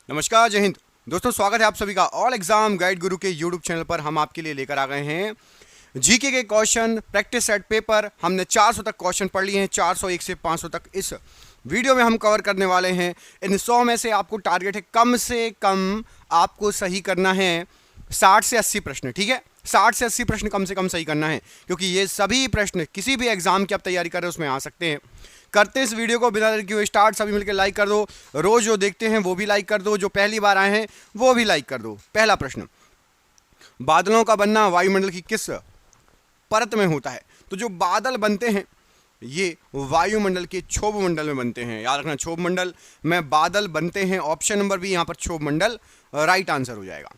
नमस्कार, जय हिंद। दोस्तों, स्वागत है आप सभी का ऑल एग्जाम गाइड गुरु के यूट्यूब चैनल पर। हम आपके लिए लेकर आ गए हैं जीके के क्वेश्चन, प्रैक्टिस सेट पेपर। हमने 400 तक क्वेश्चन पढ़ लिए हैं, 401 से 500 तक इस वीडियो में हम कवर करने वाले हैं। इन 100 में से आपको टारगेट है कम से कम आपको सही करना है 60 से 80 प्रश्न। ठीक है, 60 से 80 प्रश्न कम से कम सही करना है, क्योंकि ये सभी प्रश्न किसी भी एग्जाम की आप तैयारी कर रहे हो उसमें आ सकते हैं। करते इस वीडियो को बिना देर किए स्टार्ट। सभी मिलकर लाइक कर दो, रोज जो देखते हैं वो भी लाइक कर दो, जो पहली बार आए हैं वो भी लाइक कर दो। पहला प्रश्न, बादलों का बनना वायुमंडल की किस परत में होता है? तो जो बादल बनते हैं ये वायुमंडल के क्षोभ मंडल में बनते हैं। याद रखना, क्षोभ मंडल में बादल बनते हैं। ऑप्शन नंबर बी, यहां पर क्षोभ मंडल राइट आंसर हो जाएगा।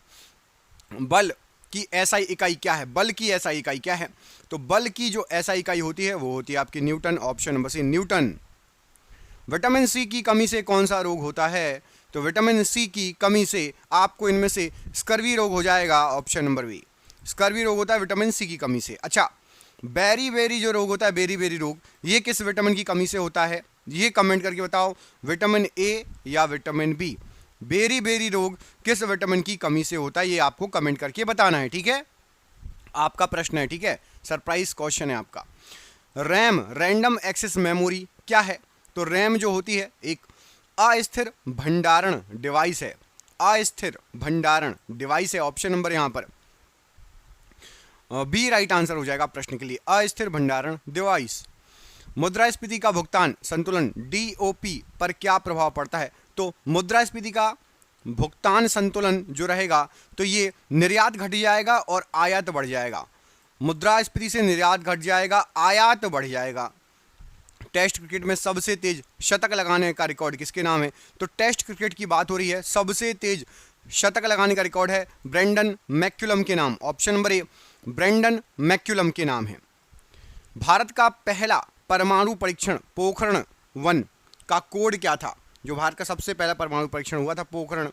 बल की एसआई इकाई क्या है? बल की एसआई इकाई क्या है? तो बल की जो एसआई इकाई होती है वो होती है आपकी newton. Option number C, newton. Vitamin C की कमी से कौन सा रोग होता है? तो विटामिन सी की कमी से आपको इनमें से स्कर्वी रोग हो जाएगा। ऑप्शन नंबर बी, स्कर्वी रोग होता है विटामिन सी की कमी से। अच्छा, बेरी बेरी जो रोग होता है, बेरी बेरी रोग, ये किस विटामिन की कमी से होता है? ये कमेंट करके बताओ, विटामिन ए या विटामिन बी। बेरी बेरी रोग किस विटामिन की कमी से होता है, ये आपको कमेंट करके बताना है। ठीक है, आपका प्रश्न है। ठीक है, सरप्राइज क्वेश्चन है आपका। रैम, रैंडम एक्सेस मेमोरी क्या है? तो रैम जो होती है एक अस्थिर भंडारण डिवाइस है। अस्थिर भंडारण डिवाइस है। ऑप्शन नंबर यहां पर बी राइट आंसर हो जाएगा प्रश्न के लिए, अस्थिर भंडारण डिवाइस। मुद्रास्फीति का भुगतान संतुलन डीओपी पर क्या प्रभाव पड़ता है? तो मुद्रास्फीति का भुगतान संतुलन जो रहेगा तो ये निर्यात घट जाएगा और आयात बढ़ जाएगा। मुद्रास्फीति से निर्यात घट जाएगा, आयात बढ़ जाएगा। टेस्ट क्रिकेट में सबसे तेज शतक लगाने का रिकॉर्ड किसके नाम है? तो टेस्ट क्रिकेट की बात हो रही है, सबसे तेज शतक लगाने का रिकॉर्ड है ब्रेंडन मैक्यूलम के नाम। ऑप्शन नंबर ए, ब्रेंडन मैक्यूलम के नाम है। भारत का पहला परमाणु परीक्षण पोखरण 1 का कोड क्या था? जो भारत का सबसे पहला परमाणु परीक्षण हुआ था पोखरण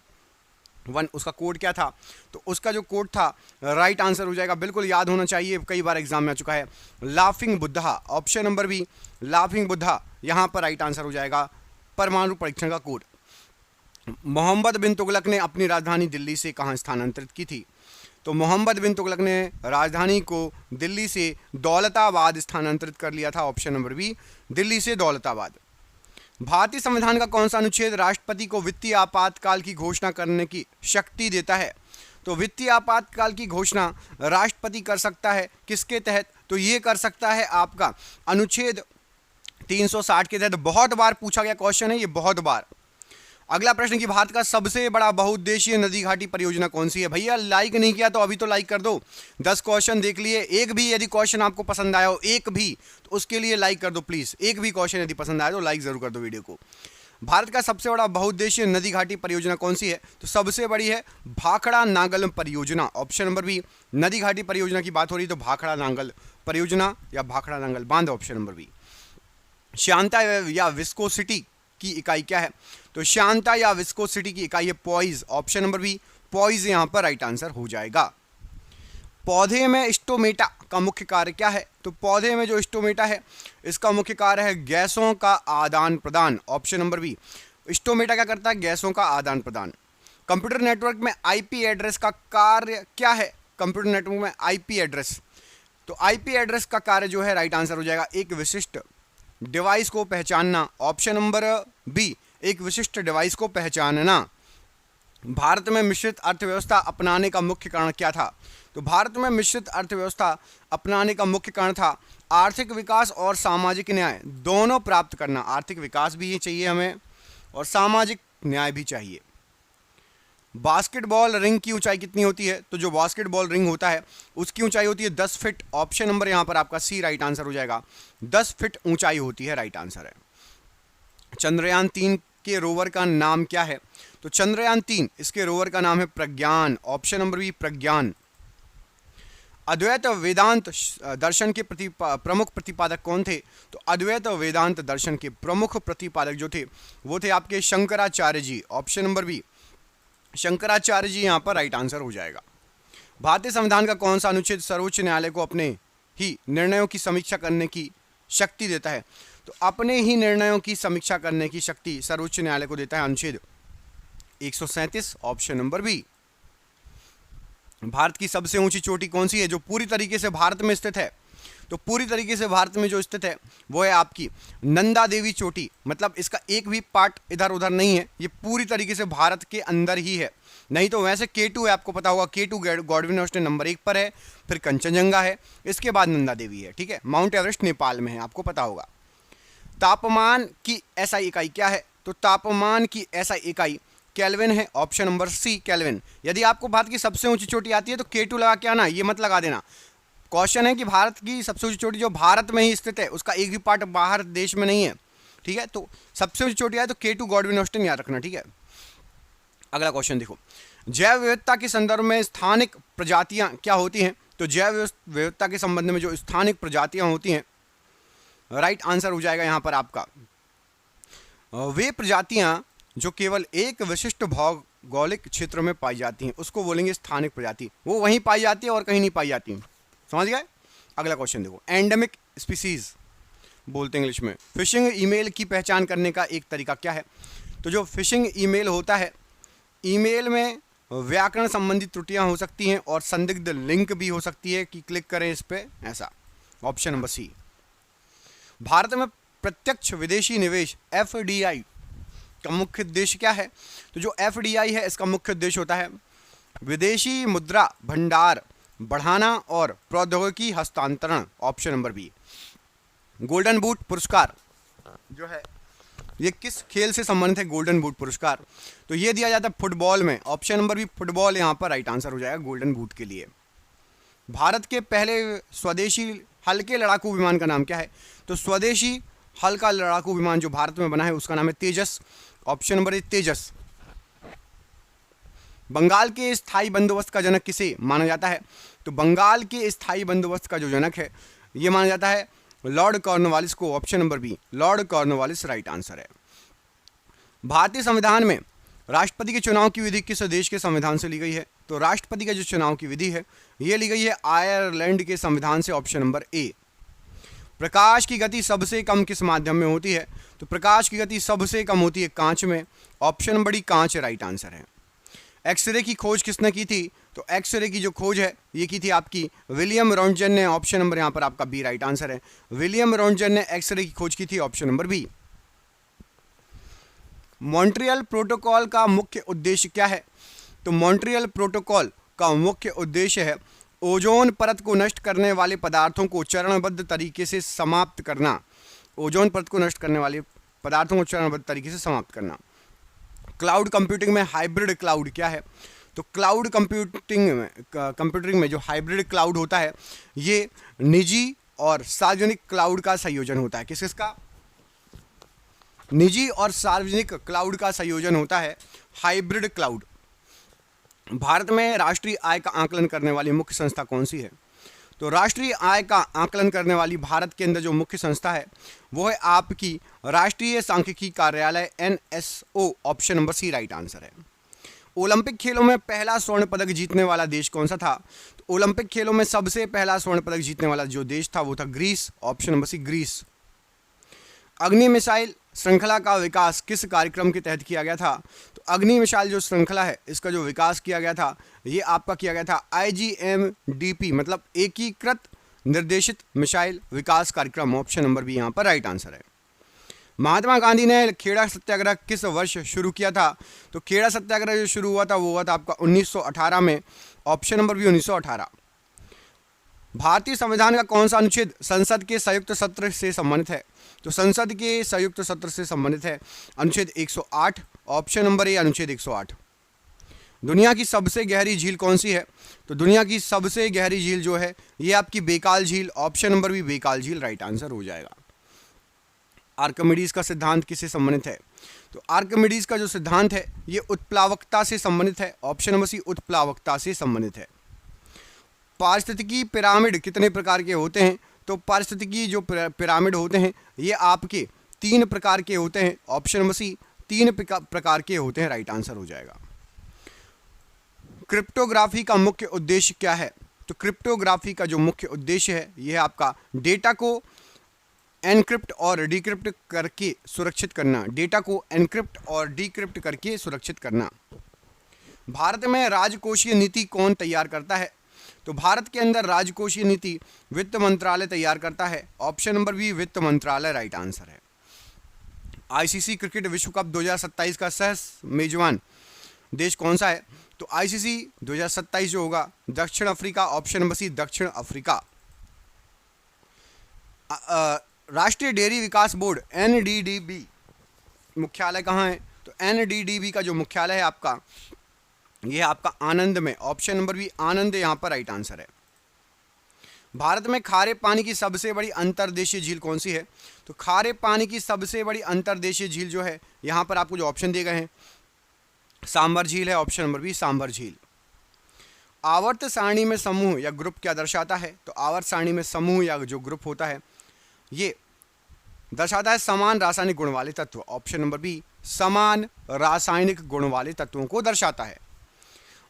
1, उसका कोड क्या था? तो उसका जो कोड था राइट आंसर हो जाएगा, बिल्कुल याद होना चाहिए, कई बार एग्जाम में आ चुका है, laughing Buddha. Option number B, laughing Buddha यहां पर राइट आंसर हो जाएगा परमाणु परीक्षण का कोड। मोहम्मद बिन तुगलक ने अपनी राजधानी दिल्ली से कहां स्थानांतरित की थी? तो मोहम्मद बिन तुगलक ने राजधानी को दिल्ली से दौलताबाद स्थानांतरित कर लिया था। ऑप्शन नंबर बी, दिल्ली से दौलताबाद। भारतीय संविधान का कौन सा अनुच्छेद राष्ट्रपति को वित्तीय आपातकाल की घोषणा करने की शक्ति देता है? तो वित्तीय आपातकाल की घोषणा राष्ट्रपति कर सकता है किसके तहत? तो ये कर सकता है आपका अनुच्छेद 360 के तहत। बहुत बार पूछा गया क्वेश्चन है ये, बहुत बार। अगला प्रश्न कि भारत का सबसे बड़ा बहुउद्देशीय नदी घाटी परियोजना कौन सी है? भैया लाइक नहीं किया तो अभी तो लाइक कर दो। 10 क्वेश्चन देख लिए, एक भी यदि क्वेश्चन आपको पसंद आया हो, एक भी, तो उसके लिए लाइक कर दो प्लीज। एक भी क्वेश्चन यदि पसंद आया तो लाइक जरूर कर दो वीडियो को। भारत का सबसे बड़ा बहुउद्देशीय नदी घाटी परियोजना कौन सी है? तो सबसे बड़ी है भाखड़ा नांगल परियोजना। ऑप्शन नंबर बी, नदी घाटी परियोजना की बात हो रही तो भाखड़ा नांगल परियोजना या भाखड़ा नांगल बांध। Option number B. श्यानता या विस्कोसिटी की इकाई क्या है? तो श्यानता या विस्कोसिटी की इकाई है poise. Option number B, poise यहां पर राइट आंसर हो जाएगा। पौधे में स्टोमेटा का मुख्य कार्य क्या है? तो पौधे में जो स्टोमेटा है इसका मुख्य कार्य है गैसों का आदान प्रदान। ऑप्शन नंबर बी, स्टोमेटा क्या करता है? गैसों का आदान प्रदान। कंप्यूटर नेटवर्क में आईपी एड्रेस का कार्य क्या है? कंप्यूटर नेटवर्क में आईपी एड्रेस, तो आईपी एड्रेस का कार्य जो है राइट आंसर हो जाएगा एक विशिष्ट डिवाइस को पहचानना। ऑप्शन नंबर बी, एक विशिष्ट डिवाइस को पहचानना। भारत में मिश्रित अर्थव्यवस्था अपनाने का मुख्य कारण क्या था? तो भारत में मिश्रित अर्थव्यवस्था अपनाने का मुख्य कारण था आर्थिक विकास और सामाजिक न्याय दोनों प्राप्त करना। आर्थिक विकास भी चाहिए हमें और सामाजिक न्याय भी चाहिए। बास्केटबॉल रिंग की ऊंचाई कितनी होती है? तो जो बास्केटबॉल रिंग होता है उसकी ऊंचाई होती है 10 फीट। ऑप्शन नंबर यहां पर आपका सी राइट आंसर हो जाएगा, 10 फीट ऊंचाई होती है, राइट आंसर है। चंद्रयान 3 के रोवर का नाम क्या है? तो चंद्रयान 3 इसके रोवर का नाम है प्रज्ञान। ऑप्शन नंबर बी, प्रज्ञान। अद्वैत वेदांत दर्शन के प्रमुख प्रतिपादक कौन थे? तो अद्वैत वेदांत दर्शन के प्रमुख प्रतिपादक जो थे वो थे आपके Shankaracharya ji. Option number B, Shankaracharya ji यहां पर राइट आंसर हो जाएगा। भारतीय संविधान का कौन सा अनुच्छेद सर्वोच्च न्यायालय को अपने ही निर्णयों की समीक्षा करने की शक्ति देता है? तो अपने ही निर्णयों की समीक्षा करने की शक्ति सर्वोच्च न्यायालय को देता है अनुच्छेद 137 ऑप्शन नंबर बी। भारत की सबसे ऊंची चोटी कौन सी है जो पूरी तरीके से भारत में स्थित है? तो पूरी तरीके से भारत में जो स्थित है वो है आपकी नंदा देवी चोटी। मतलब इसका एक भी पार्ट इधर उधर नहीं है, ये पूरी तरीके से भारत के अंदर ही है। नहीं तो वैसे K2 है, आपको पता होगा K2 गॉडविन ऑस्टिन नंबर 1 पर है, फिर कंचनजंगा है, इसके बाद नंदा देवी है। ठीक है, माउंट एवरेस्ट नेपाल में है, आपको पता होगा। तापमान की एसआई इकाई क्या है? तो तापमान की एसआई इकाई केल्विन है, ऑप्शन नंबर सी केल्विन। यदि आपको भारत की सबसे ऊंची चोटी आती है तो K2 लगा के आना, ये मत लगा देना। क्वेश्चन है कि भारत की सबसे ऊंची चोटी जो भारत में ही स्थित है उसका एक भी पार्ट बाहर देश में नहीं है। ठीक है, तो सबसे ऊंची चोटी आए तो K2 गॉडविन ऑस्टिन याद रखना। ठीक है, अगला क्वेश्चन देखो, जैव विविधता के संदर्भ में स्थानिक प्रजातियां क्या होती हैं? तो जैव विविधता के संबंध में जो स्थानिक प्रजातियां होती हैं, राइट आंसर हो जाएगा यहां पर आपका वे प्रजातियां जो केवल एक विशिष्ट भौगोलिक क्षेत्र में पाई जाती हैं उसको बोलेंगे स्थानिक प्रजाति। वो वहीं पाई जाती है और कहीं नहीं पाई जाती। समझ गए? अगला क्वेश्चन देखो, एंडेमिक स्पीसीज बोलते हैं इंग्लिश में। फिशिंग ईमेल की पहचान करने का एक तरीका क्या है? तो जो फिशिंग ईमेल होता है, ईमेल में व्याकरण संबंधी त्रुटियां हो सकती हैं और संदिग्ध लिंक भी हो सकती है कि क्लिक करें इस पे, ऐसा। Option number C. भारत में प्रत्यक्ष विदेशी निवेश FDI का मुख्य उद्देश्य क्या है? तो जो FDI है इसका मुख्य उद्देश्य होता है विदेशी मुद्रा भंडार बढ़ाना और प्रौद्योगिकी हस्तांतरण। Option number B. Golden boot पुरस्कार जो है ये किस खेल से संबंधित है? गोल्डन बूट पुरस्कार तो ये दिया जाता है फुटबॉल में। ऑप्शन नंबर बी फुटबॉल यहाँ पर राइट आंसर हो जाएगा गोल्डन बूट के लिए। भारत के पहले स्वदेशी हल्के लड़ाकू विमान का नाम क्या है? तो स्वदेशी हल्का लड़ाकू विमान जो भारत में बना है उसका नाम है तेजस। ऑप्शन नंबर ए तेजस। बंगाल के स्थायी बंदोबस्त का जनक किसे माना जाता है? तो बंगाल के स्थायी बंदोबस्त का जो जनक है ये माना जाता है लॉर्ड कॉर्नवालिस को। Option number B lord Cornwallis right answer है। भारतीय संविधान में राष्ट्रपति के चुनाव की विधि किस देश के संविधान से ली गई है? तो राष्ट्रपति का जो चुनाव की विधि है ये ली गई है आयरलैंड के संविधान से। ऑप्शन नंबर ए। प्रकाश की गति सबसे कम किस माध्यम में होती है? तो प्रकाश की गति सबसे कम होती है कांच में। ऑप्शन नंबर डी कांच राइट आंसर है। एक्सरे की खोज किसने की थी? तो एक्सरे की जो खोज है ये की थी आपकी विलियम रॉन्टजन ने। ऑप्शन नंबर यहाँ पर आपका बी राइट आंसर है। विलियम रॉन्टजन ने एक्सरे की खोज की थी। Option number B. Montreal protocol का मुख्य उद्देश्य क्या है? तो मॉन्ट्रियल प्रोटोकॉल का मुख्य उद्देश्य है ओजोन परत को नष्ट करने वाले पदार्थों को चरणबद्ध तरीके से समाप्त करना। ओजोन परत को नष्ट करने वाले पदार्थों को चरणबद्ध तरीके से समाप्त करना। क्लाउड कंप्यूटिंग में हाइब्रिड क्लाउड क्या है? तो क्लाउड कंप्यूटिंग में जो हाइब्रिड क्लाउड होता है ये निजी और सार्वजनिक क्लाउड का संयोजन होता है। किसका? निजी और सार्वजनिक क्लाउड का संयोजन होता है हाइब्रिड क्लाउड। भारत में राष्ट्रीय आय का आकलन करने वाली मुख्य संस्था कौन सी है? तो राष्ट्रीय आय का आकलन करने वाली भारत के अंदर जो मुख्य संस्था है वो है आपकी राष्ट्रीय सांख्यिकी कार्यालय NSO। Option number C right answer है। ओलंपिक खेलों में पहला स्वर्ण पदक जीतने वाला देश कौन सा था? तो ओलंपिक खेलों में सबसे पहला स्वर्ण पदक जीतने वाला जो देश था वो था Greece. Option number C Greece. Agni missile श्रृंखला का विकास किस कार्यक्रम के तहत किया गया था? तो अग्नि मिसाइल जो श्रृंखला है इसका जो विकास किया गया था ये आपका किया गया था IGMDP मतलब एकीकृत निर्देशित मिसाइल विकास कार्यक्रम। ऑप्शन नंबर बी यहाँ पर राइट आंसर है। महात्मा गांधी ने खेड़ा सत्याग्रह किस वर्ष शुरू किया था? तो खेड़ा सत्याग्रह जो शुरू हुआ था वो हुआ था आपका 1918 में। Option number B 1918। भारतीय संविधान का कौन सा अनुच्छेद संसद के संयुक्त सत्र से संबंधित है? तो संसद के संयुक्त सत्र से संबंधित है अनुच्छेद 108। ऑप्शन नंबर ए अनुच्छेद 108। दुनिया की सबसे गहरी झील कौन सी है? तो दुनिया की सबसे गहरी झील जो है ये आपकी बेकाल झील। ऑप्शन नंबर बी बेकाल झील राइट आंसर हो जाएगा। आर्किमिडीज का सिद्धांत किससे संबंधित है? तो आर्किमिडीज का जो सिद्धांत है ये उत्प्लावकता से संबंधित है। ऑप्शन नंबर सी उत्प्लावकता से संबंधित है। पारिस्थितिकी पिरामिड कितने प्रकार के होते हैं? तो पारिस्थितिकी जो पिरामिड होते हैं ये आपके 3 प्रकार के होते हैं। ऑप्शन नंबर सी 3 प्रकार के होते हैं राइट आंसर हो जाएगा। क्रिप्टोग्राफी का मुख्य उद्देश्य क्या है? तो क्रिप्टोग्राफी का जो मुख्य उद्देश्य है यह आपका डेटा को एनक्रिप्ट और डिक्रिप्ट करके सुरक्षित करना। डेटा को एनक्रिप्ट और डिक्रिप्ट करके सुरक्षित करना। भारत में राजकोषीय नीति कौन तैयार करता है? तो भारत के अंदर राजकोषीय नीति वित्त मंत्रालय तैयार करता है। ऑप्शन नंबर बी वित्त मंत्रालय राइट आंसर है। आईसीसी क्रिकेट विश्व कप 2027 का सह मेजबान देश कौन सा है? तो आईसीसी 2027 जो होगा दक्षिण अफ्रीका। ऑप्शन नंबर सी दक्षिण अफ्रीका। राष्ट्रीय डेयरी विकास बोर्ड एनडीडीबी मुख्यालय कहाँ है? तो एनडीडीबी का जो मुख्यालय है आपका, यह आपका आनंद में। ऑप्शन नंबर बी आनंद यहाँ पर राइट आंसर है। भारत में खारे पानी की सबसे बड़ी अंतर्देशीय झील कौन सी है? तो खारे पानी की सबसे बड़ी अंतर्देशीय झील जो है, यहाँ पर आपको जो ऑप्शन दिए गए हैं, सांबर झील है। ऑप्शन नंबर बी सांबर झील। आवर्त सारणी में समूह या ग्रुप क्या दर्शाता है? तो आवर्त सारणी में समूह या जो ग्रुप होता है ये दर्शाता है समान रासायनिक गुण वाले तत्व। ऑप्शन नंबर बी समान रासायनिक गुण वाले तत्वों को दर्शाता है।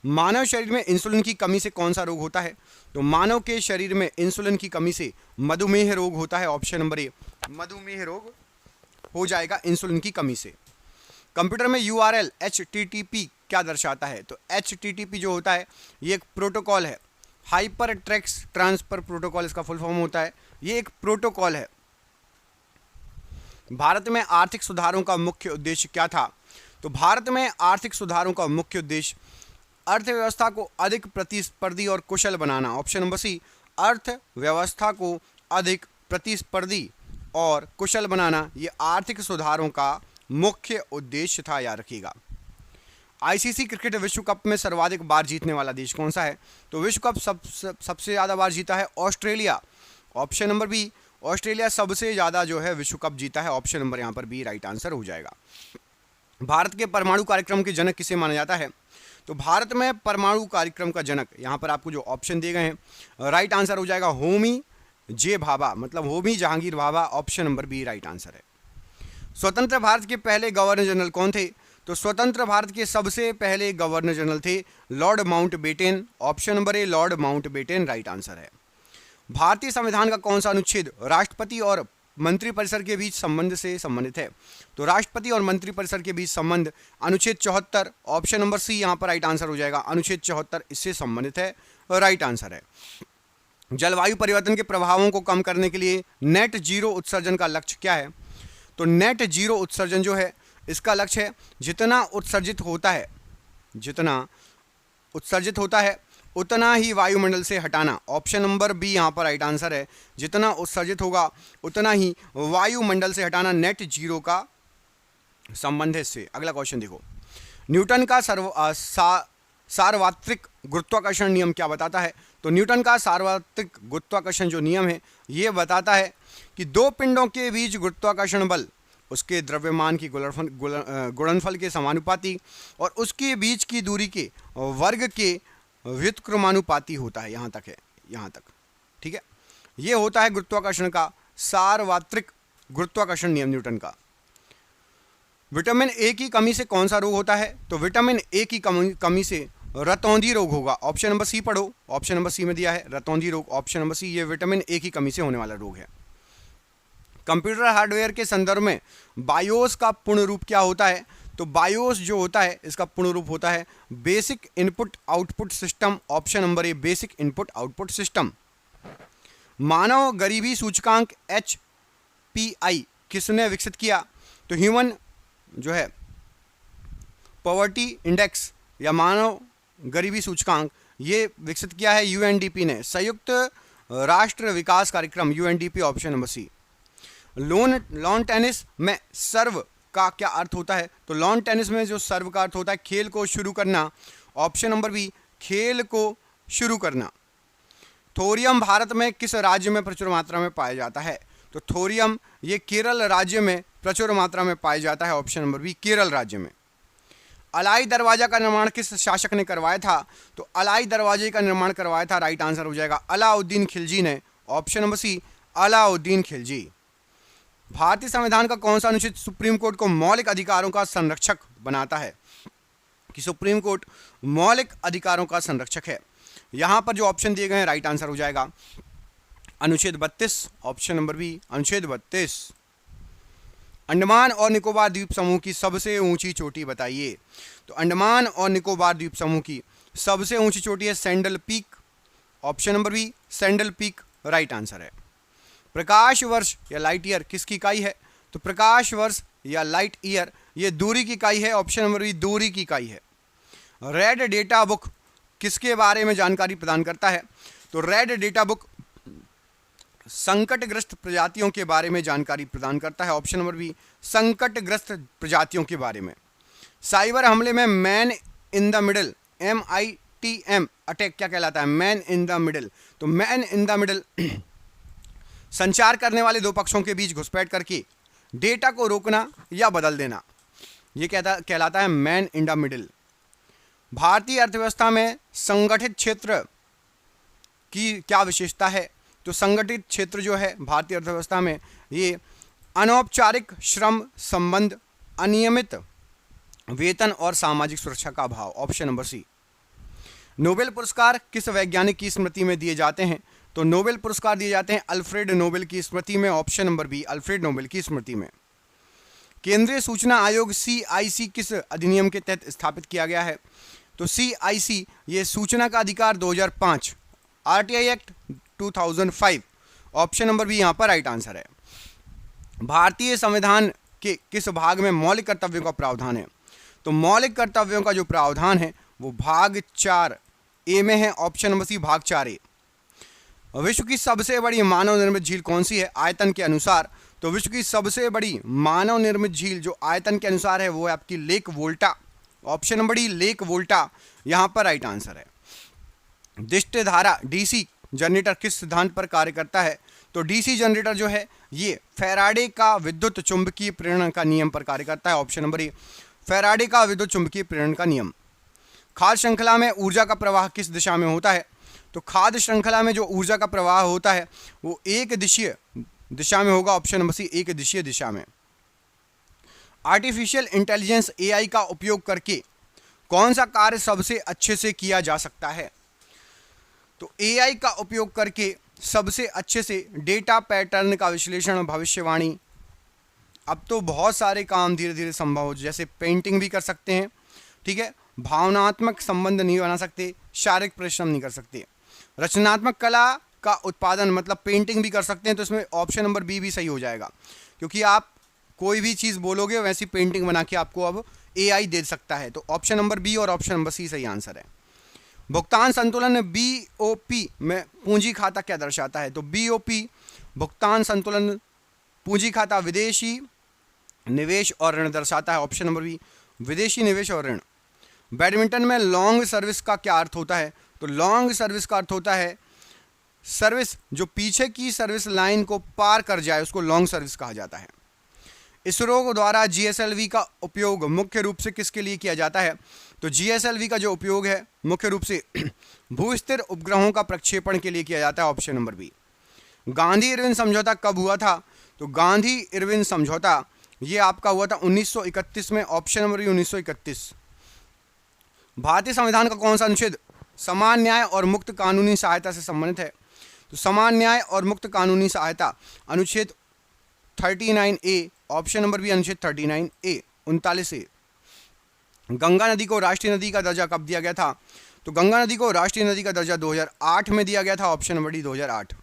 मानव शरीर में इंसुलिन की कमी से कौन सा रोग होता है? तो मानव के शरीर में इंसुलिन की कमी से मधुमेह रोग होता है। ऑप्शन नंबर ए मधुमेह रोग हो जाएगा इंसुलिन की कमी से। कंप्यूटर में यूआरएल HTTP क्या दर्शाता है? तो HTTP जो होता है ये एक प्रोटोकॉल है, हाइपर टेक्स्ट ट्रांसफर प्रोटोकॉल इसका फुल फॉर्म होता है। ये एक प्रोटोकॉल है। भारत में आर्थिक सुधारों का मुख्य उद्देश्य क्या था? तो भारत में आर्थिक सुधारों का मुख्य उद्देश्य अर्थव्यवस्था को अधिक प्रतिस्पर्धी और कुशल बनाना। ऑप्शन नंबर सी अर्थव्यवस्था को अधिक प्रतिस्पर्धी और कुशल बनाना, ये आर्थिक सुधारों का मुख्य उद्देश्य था, याद रखिएगा। आईसीसी क्रिकेट विश्व कप में सर्वाधिक बार जीतने वाला देश कौन सा है? तो विश्व कप सबसे ज़्यादा बार जीता है Australia. Option number B Australia सबसे ज़्यादा जो है विश्व कप जीता है। ऑप्शन नंबर यहाँ पर बी राइट आंसर हो जाएगा। भारत के परमाणु कार्यक्रम के जनक किसे माना जाता है? तो भारत में परमाणु कार्यक्रम का जनक, यहाँ पर आपको जो ऑप्शन दिए गए हैं राइट आंसर हो जाएगा होमी जे भाभा, मतलब Homi Jahangir Bhabha. Option number B right answer है। स्वतंत्र भारत के पहले गवर्नर जनरल कौन थे? तो स्वतंत्र भारत के सबसे पहले गवर्नर जनरल थे लॉर्ड माउंटबेटन। ऑप्शन नंबर ए लॉर्ड माउंटबेटन राइट आंसर है। भारतीय संविधान का कौन सा अनुच्छेद राष्ट्रपति और मंत्रिपरिषद के बीच संबंध से संबंधित है? तो राष्ट्रपति और मंत्रिपरिषद के बीच संबंध अनुच्छेद 74। ऑप्शन नंबर सी यहाँ पर राइट आंसर हो जाएगा। अनुच्छेद 74 इससे संबंधित है, राइट आंसर है। जलवायु परिवर्तन के प्रभावों को कम करने के लिए नेट जीरो उत्सर्जन का लक्ष्य क्या है? तो नेट जीरो उत्सर्जन जो है इसका लक्ष्य है जितना उत्सर्जित होता है उतना ही वायुमंडल से हटाना। ऑप्शन नंबर बी यहाँ पर राइट आंसर है। जितना उत्सर्जित होगा उतना ही वायुमंडल से हटाना, नेट जीरो का संबंध है इससे। अगला क्वेश्चन देखो, न्यूटन का सार्वत्रिक गुरुत्वाकर्षण नियम क्या बताता है? तो न्यूटन का सार्वत्रिक गुरुत्वाकर्षण जो नियम है ये बताता है कि दो पिंडों के बीच गुरुत्वाकर्षण बल उसके द्रव्यमान की गुणनफल के समानुपाती और उसके बीच की दूरी के वर्ग के व्युत्क्रमानुपाती होता है। यहाँ तक ठीक है। ये होता है गुरुत्वाकर्षण का सार्वत्रिक गुरुत्वाकर्षण नियम न्यूटन का। विटामिन ए की कमी से कौन सा रोग होता है? तो विटामिन ए की कमी से रतौंधी रोग होगा। ऑप्शन नंबर सी पढ़ो, ऑप्शन नंबर सी में दिया है रतौंधी रोग। ऑप्शन नंबर सी ये विटामिन ए की कमी से होने वाला रोग है। कंप्यूटर हार्डवेयर के संदर्भ में बायोस का पूर्ण रूप क्या होता है? तो बायोस जो होता है इसका पूर्ण रूप होता है basic input output system. Option number A basic input output system. मानव गरीबी सूचकांक HPI किसने विकसित किया? तो ह्यूमन जो है पॉवर्टी इंडेक्स या मानव गरीबी सूचकांक ये विकसित किया है UNDP ने, संयुक्त राष्ट्र विकास कार्यक्रम UNDP। Option number C. Lawn tennis में सर्व का क्या अर्थ होता है? तो लॉन टेनिस में जो सर्व का अर्थ होता है खेल को शुरू करना। ऑप्शन नंबर बी खेल को शुरू करना। थोरियम भारत में किस राज्य में प्रचुर मात्रा में पाया जाता है? तो थोरियम ये केरल राज्य में प्रचुर मात्रा में पाया जाता है। ऑप्शन नंबर बी केरल राज्य में। अलाई दरवाजा का निर्माण किस शासक ने करवाया था? तो अलाई दरवाजे का निर्माण करवाया था, राइट आंसर हो जाएगा अलाउद्दीन खिलजी ने। Option number C Alauddin Khilji. भारतीय संविधान का कौन सा अनुच्छेद सुप्रीम कोर्ट को मौलिक अधिकारों का संरक्षक बनाता है? कि सुप्रीम कोर्ट मौलिक अधिकारों का संरक्षक है। यहां पर जो ऑप्शन दिए गए हैं राइट आंसर हो जाएगा अनुच्छेद 32। ऑप्शन नंबर बी अनुच्छेद 32। अंडमान और निकोबार द्वीप समूह की सबसे ऊंची चोटी बताइए। तो अंडमान और निकोबार द्वीप समूह की सबसे ऊंची चोटी है saddle peak, option number B saddle peak right answer है। प्रकाश वर्ष या लाइट ईयर किसकी इकाई है? तो प्रकाश वर्ष या लाइट ईयर ये दूरी की इकाई है, ऑप्शन नंबर बी दूरी की इकाई है। रेड डेटा बुक किसके बारे में जानकारी प्रदान करता है? तो रेड डेटा बुक संकटग्रस्त प्रजातियों के बारे में जानकारी प्रदान करता है, ऑप्शन नंबर बी संकटग्रस्त प्रजातियों के बारे में। साइबर हमले में man in the middle MITM attack क्या कहलाता है? Man in the middle. तो मैन इन द मिडल संचार करने वाले दो पक्षों के बीच घुसपैठ करके डेटा को रोकना या बदल देना, ये कहलाता है मैन इन द मिडल। भारतीय अर्थव्यवस्था में संगठित क्षेत्र की क्या विशेषता है? तो संगठित क्षेत्र जो है भारतीय अर्थव्यवस्था में ये अनौपचारिक श्रम संबंध, अनियमित वेतन और सामाजिक सुरक्षा का अभाव, ऑप्शन नंबर सी। नोबेल पुरस्कार किस वैज्ञानिक की स्मृति में दिए जाते हैं? तो नोबेल पुरस्कार दिए जाते हैं अल्फ्रेड नोबेल की स्मृति में, option number B Alfred Nobel की स्मृति में। केंद्रीय सूचना आयोग CIC किस अधिनियम के तहत स्थापित किया गया है? तो CIC ये सूचना का अधिकार 2005, RTI act 2005, option number B यहाँ पर राइट आंसर है। भारतीय संविधान के किस भाग में मौलिक कर्तव्यों का प्रावधान है? तो मौलिक कर्तव्यों का जो प्रावधान है वो भाग 4A में है, ऑप्शन नंबर सी भाग 4A। विश्व की सबसे बड़ी मानव निर्मित झील कौन सी है आयतन के अनुसार? तो विश्व की सबसे बड़ी मानव निर्मित झील जो आयतन के अनुसार है वो है आपकी lake Volta, option number D lake Volta यहाँ पर राइट आंसर है। दिष्ट धारा DC जनरेटर किस सिद्धांत पर कार्य करता है? तो DC जनरेटर जो है ये फैराडे का विद्युत चुंबकीय प्रेरण का नियम पर कार्य करता है, ऑप्शन नंबर ए फैराडे का विद्युत चुंबकीय प्रेरण का नियम। खाद्य श्रृंखला में ऊर्जा का प्रवाह किस दिशा में होता है? तो खाद्य श्रृंखला में जो ऊर्जा का प्रवाह होता है वो एक दिशीय दिशा में होगा, ऑप्शन नंबर सी एक दिशीय दिशा में। आर्टिफिशियल इंटेलिजेंस AI का उपयोग करके कौन सा कार्य सबसे अच्छे से किया जा सकता है? तो AI का उपयोग करके सबसे अच्छे से डेटा पैटर्न का विश्लेषण, भविष्यवाणी, अब तो बहुत सारे काम धीरे धीरे संभव हो, जैसे पेंटिंग भी कर सकते हैं, ठीक है, भावनात्मक संबंध नहीं बना सकते, शारीरिक परिश्रम नहीं कर सकते, रचनात्मक कला का उत्पादन मतलब पेंटिंग भी कर सकते हैं। तो इसमें ऑप्शन नंबर बी भी सही हो जाएगा, क्योंकि आप कोई भी चीज़ बोलोगे वैसी पेंटिंग बना के आपको अब AI दे सकता है। तो ऑप्शन नंबर बी और ऑप्शन नंबर सी सही आंसर है। भुगतान संतुलन BOP में पूंजी खाता क्या दर्शाता है? तो BOP भुगतान संतुलन पूंजी खाता विदेशी निवेश और ऋण दर्शाता है, ऑप्शन नंबर बी विदेशी निवेश और ऋण। बैडमिंटन में लॉन्ग सर्विस का क्या अर्थ होता है? तो लॉन्ग सर्विस का अर्थ होता है सर्विस जो पीछे की सर्विस लाइन को पार कर जाए उसको लॉन्ग सर्विस कहा जाता है। इसरो द्वारा GSLV का उपयोग मुख्य रूप से किसके लिए किया जाता है? तो GSLV का जो उपयोग है मुख्य रूप से भूस्थिर उपग्रहों का प्रक्षेपण के लिए किया जाता है, option number B. Gandhi Irwin समझौता कब हुआ था? तो गांधी इरविन समझौता ये आपका हुआ था 1931 में, ऑप्शन नंबर बी 1931। भारतीय संविधान का कौन सा अनुच्छेद समान न्याय और मुक्त कानूनी सहायता से संबंधित है? तो समान न्याय और मुक्त कानूनी सहायता अनुच्छेद 39A, ऑप्शन नंबर बी अनुच्छेद 39A 39A। गंगा नदी को राष्ट्रीय नदी का दर्जा कब दिया गया था? तो गंगा नदी को राष्ट्रीय नदी का दर्जा 2008 में दिया गया था, ऑप्शन नंबर डी 2008।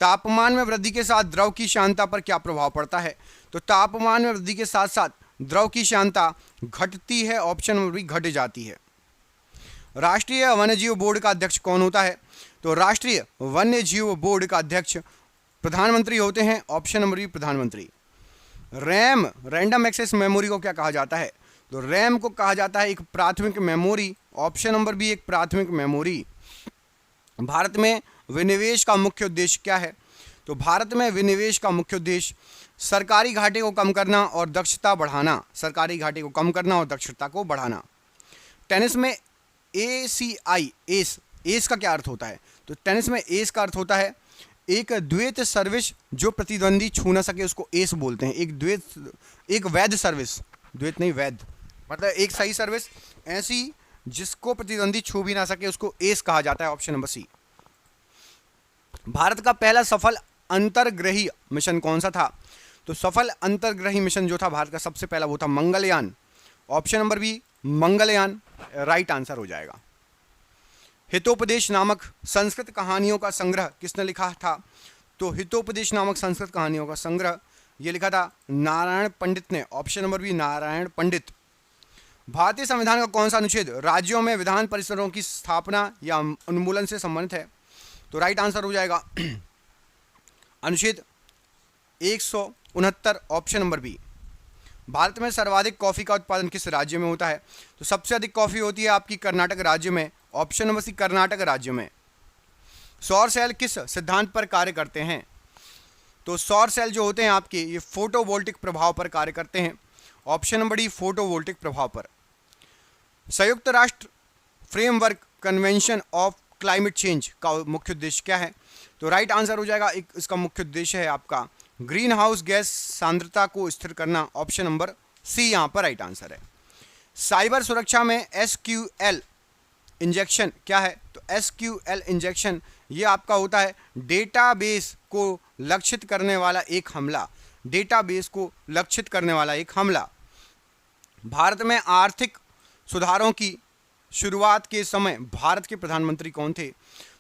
तापमान में वृद्धि के साथ द्रव की श्यानता पर क्या प्रभाव पड़ता है? तो तापमान में वृद्धि के साथ साथ द्रव की श्यानता घटती है, ऑप्शन नंबर बी घट जाती है। राष्ट्रीय वन्यजीव बोर्ड का अध्यक्ष कौन होता है? तो राष्ट्रीय वन्यजीव बोर्ड का अध्यक्ष प्रधानमंत्री होते हैं, ऑप्शन नंबर बी प्रधानमंत्री। रैम रैंडम एक्सेस मेमोरी को क्या कहा जाता है? तो रैम को कहा जाता है एक प्राथमिक मेमोरी, ऑप्शन नंबर बी एक प्राथमिक मेमोरी। भारत में विनिवेश का मुख्य उद्देश्य क्या है? तो भारत में विनिवेश का मुख्य उद्देश्य सरकारी घाटे को कम करना और दक्षता बढ़ाना, सरकारी घाटे को कम करना और दक्षता को बढ़ाना। टेनिस में ACI एस का क्या अर्थ होता है? तो टेनिस में एस का अर्थ होता है एक द्वैत सर्विस जो प्रतिद्वंदी छू ना सके उसको एस बोलते हैं। एक वैध सर्विस, द्वैत नहीं वैध, मतलब एक सही सर्विस ऐसी जिसको प्रतिद्वंदी छू भी ना सके उसको एस कहा जाता है, ऑप्शन नंबर सी। भारत का पहला सफल अंतर्ग्रही मिशन कौन सा था? तो सफल अंतर्ग्रही मिशन जो था भारत का सबसे पहला वो था Mangalyaan. Option number B Mangalyaan right answer हो जाएगा। हितोपदेश नामक संस्कृत कहानियों का संग्रह किसने लिखा था? तो हितोपदेश नामक संस्कृत कहानियों का संग्रह ये लिखा था नारायण पंडित ने। ऑप्शन नंबर बी नारायण पंडित। भारतीय संविधान का कौन सा अनुच्छेद राज्यों में विधान परिषदों की स्थापना या उन्मूलन से संबंधित है? तो राइट आंसर हो जाएगा अनुच्छेद 169 ऑप्शन नंबर बी। भारत में सर्वाधिक कॉफी का उत्पादन किस राज्य में होता है? तो सबसे अधिक कॉफी होती है आपकी कर्नाटक राज्य में। ऑप्शन नंबर सी कर्नाटक राज्य में। सौर सेल किस सिद्धांत पर कार्य करते हैं? तो सौर सेल जो होते हैं आपके ये फोटोवोल्टिक प्रभाव पर कार्य करते हैं। ऑप्शन नंबर डी फोटोवोल्टिक प्रभाव पर। संयुक्त राष्ट्र framework convention of climate change का मुख्य उद्देश्य क्या है? तो राइट आंसर हो जाएगा इसका मुख्य उद्देश्य है आपका ग्रीन हाउस गैस सांद्रता को स्थिर करना। ऑप्शन नंबर सी यहाँ पर राइट आंसर है। साइबर सुरक्षा में SQL इंजेक्शन क्या है? तो SQL इंजेक्शन ये आपका होता है डेटाबेस को लक्षित करने वाला एक हमला। डेटाबेस को लक्षित करने वाला एक हमला। भारत में आर्थिक सुधारों की शुरुआत के समय भारत के प्रधानमंत्री कौन थे?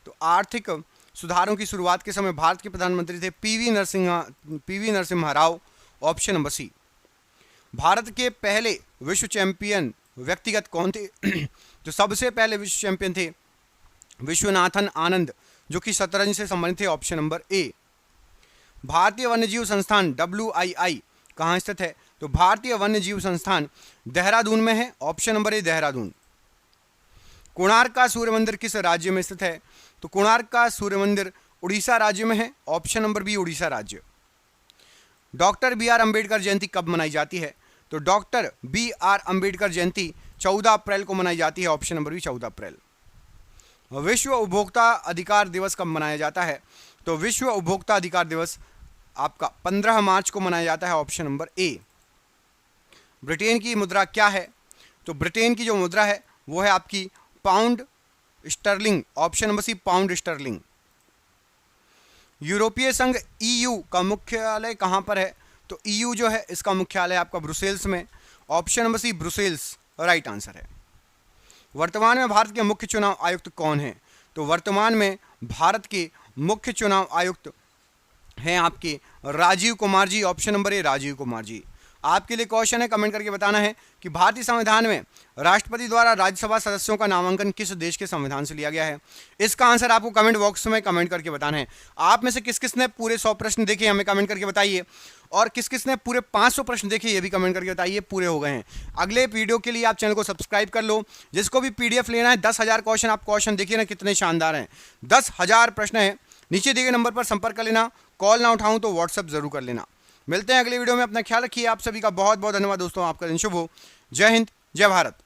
तो आर्थिक सुधारों की शुरुआत के समय भारत के प्रधानमंत्री थे PV Narasimha Rao. Option number C. Bharat के पहले विश्व चैंपियन व्यक्तिगत कौन थे? जो सबसे पहले विश्व चैंपियन थे विश्वनाथन आनंद जो कि शतरंज से संबंधित थे। ऑप्शन नंबर ए। भारतीय वन्यजीव संस्थान WII कहाँ स्थित है? तो भारतीय वन्यजीव संस्थान देहरादून में है। ऑप्शन नंबर ए देहरादून। कोणार्क का सूर्य मंदिर किस राज्य में स्थित है? तो कोणार्क का सूर्य मंदिर उड़ीसा राज्य में है। ऑप्शन नंबर बी उड़ीसा राज्य। डॉक्टर BR अम्बेडकर जयंती कब मनाई जाती है? तो डॉक्टर BR अम्बेडकर जयंती 14 अप्रैल को मनाई जाती है। ऑप्शन नंबर बी 14 अप्रैल। विश्व उपभोक्ता अधिकार दिवस कब मनाया जाता है? तो विश्व उपभोक्ता अधिकार दिवस आपका 15 मार्च को मनाया जाता है। ऑप्शन नंबर ए। ब्रिटेन की मुद्रा क्या है? तो ब्रिटेन की जो मुद्रा है वो है आपकी pound sterling. Option number C pound sterling. यूरोपीय संघ EU का मुख्यालय कहां पर है? तो EU जो है इसका मुख्यालय आपका ब्रुसेल्स में। Option number C Brussels right answer है। वर्तमान में भारत के मुख्य चुनाव आयुक्त कौन है? तो वर्तमान में भारत के मुख्य चुनाव आयुक्त हैं आपके Rajiv Kumar ji. Option number A Rajiv Kumar ji. आपके लिए क्वेश्चन है, कमेंट करके बताना है कि भारतीय संविधान में राष्ट्रपति द्वारा राज्यसभा सदस्यों का नामांकन किस देश के संविधान से लिया गया है? इसका आंसर आपको कमेंट बॉक्स में कमेंट करके बताना है। आप में से किस किस ने पूरे 100 प्रश्न देखे हमें कमेंट करके बताइए, और किस किस ने पूरे 500 प्रश्न देखे ये भी कमेंट करके बताइए पूरे हो गए हैं। अगले वीडियो के लिए आप चैनल को सब्सक्राइब कर लो। जिसको भी PDF लेना है 10,000 क्वेश्चन, आप क्वेश्चन देखिए ना कितने शानदार हैं। 10,000 प्रश्न है। नीचे दिए गए नंबर पर संपर्क कर लेना। कॉल ना उठाऊं तो व्हाट्सएप जरूर कर लेना। मिलते हैं अगले वीडियो में। अपना ख्याल रखिए। आप सभी का बहुत बहुत धन्यवाद दोस्तों। आपका दिन शुभ हो। जय हिंद, जय भारत।